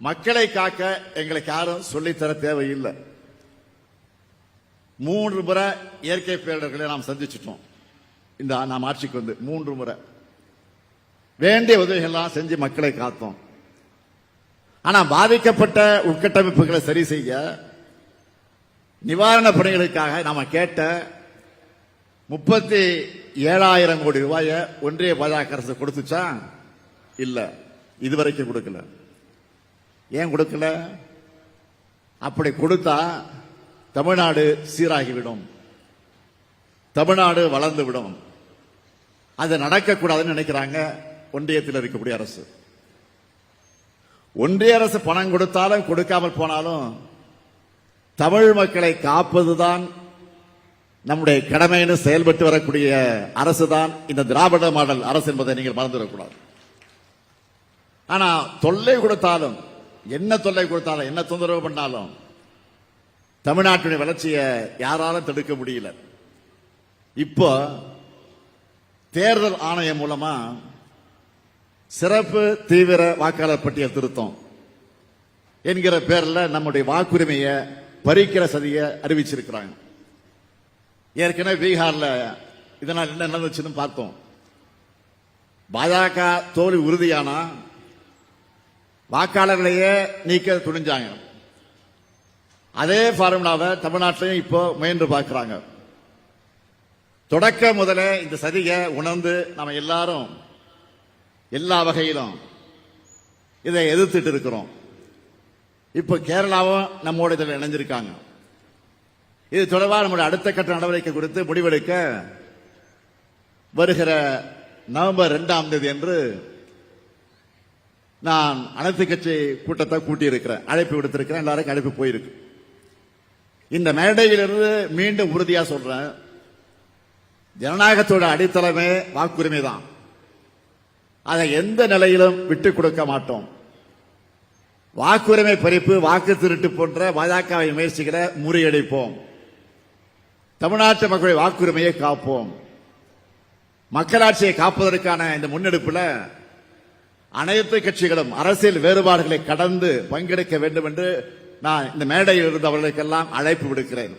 மக்களை காக்க எங்களுக்கு யாரும் சொல்லித்தர தேவையில்லை. 3 முறை இயற்கை பேரிடர்களை நாம் சந்திச்சிட்டோம். இந்த நாம் ஆட்சிக்கு வந்து 3 முறை வேண்டிய உதவிகள்லாம் செஞ்சு மக்களை காத்தோம். ஆனா பாதிக்கப்பட்ட உட்கட்டமைப்புகளை சரி செய்ய நிவாரண பணிகளுக்காக நாம கேட்ட 37,000 கோடி ரூபாயை ஒன்றிய பாஜக அரசு கொடுத்துச்சா? இல்ல, இதுவரைக்கும் கொடுக்கல. ஏன் கொடுக்கல? அப்படி கொடுத்தா தமிழ்நாடு சீராகிவிடும், தமிழ்நாடு வளர்ந்து விடும். அது நடக்கக்கூடாதுன்னு நினைக்கிறாங்க ஒன்றியத்தில் இருக்கக்கூடிய அரசு. ஒன்றிய அரசு பணம் கொடுத்தாலும் கொடுக்காமல் போனாலும் தமிழ் மக்களை காப்பதுதான் நம்முடைய கடமைன்னு செயல்பட்டு வரக்கூடிய அரசு தான் இந்த திராவிட மாடல் அரசு என்பதை நீங்கள் மறந்துவிடக்கூடாது. ஆனா தொல்லை கொடுத்தாலும், என்ன தொல்லை கொடுத்தாலும், என்ன தொந்தரவு பண்ணாலும் தமிழ்நாட்டுடைய வளர்ச்சியை யாராலும் தடுக்க முடியல. இப்போ தேர்தல் ஆணையம் மூலமா சிறப்பு தீவிர வாக்காளர் பட்டியல் திருத்தம் என்கிற பேர்ல நம்முடைய வாக்குரிமையை பறிக்கிற சதியை அறிவிச்சிருக்கிறாங்க. ஏற்கனவே பீகார்ல இதனால் என்ன நடந்துச்சுன்னு பார்த்தோம். பாஜக தோல்வி உறுதியானா வாக்காளர்களையே நீக்க துணிஞ்சாங்க. அதே ஃபார்முலாவை தமிழ்நாட்டிலையும் இப்போ முயன்று பார்க்கிறாங்க. தொடக்க முதலே இந்த சதியை உணர்ந்து நம்ம எல்லாரும் எல்லா வகையிலும் இதை எதிர்த்துட்டு இருக்கிறோம். இப்ப கேரளாவும் நம்மோட இதில் இணைஞ்சிருக்காங்க. இது தொடர்பாக நம்முடைய அடுத்த கட்ட நடவடிக்கை குறித்து முடிவெடுக்க வருகிற நவம்பர் 2ஆம் தேதி என்று நான் அனைத்து கட்சி கூட்டத்தை கூட்டியிருக்கிறேன், அழைப்பு விடுத்திருக்கிறேன். எல்லாருக்கும் அழைப்பு போயிருக்கு. இந்த மேடையிலிருந்து மீண்டும் உறுதியா சொல்றேன், ஜனநாயகத்தோட அடித்தளமே வாக்குரிமை தான். அதை எந்த நிலையிலும் விட்டுக் கொடுக்க மாட்டோம். வாக்குரிமை பறிப்பு, வாக்கு திருட்டு போன்ற பாஜக முயற்சிகளை முறியடிப்போம். தமிழ்நாட்டு மக்களுடைய வாக்குரிமையை காப்போம். மக்களாட்சியை காப்பதற்கான இந்த முன்னெடுப்பில் அனைத்து கட்சிகளும் அரசியல் வேறுபாடுகளை கடந்து பங்கெடுக்க வேண்டும் என்று நான் இந்த மேடையில் இருந்து அவர்களுக்கெல்லாம் அழைப்பு விடுக்கிறேன்.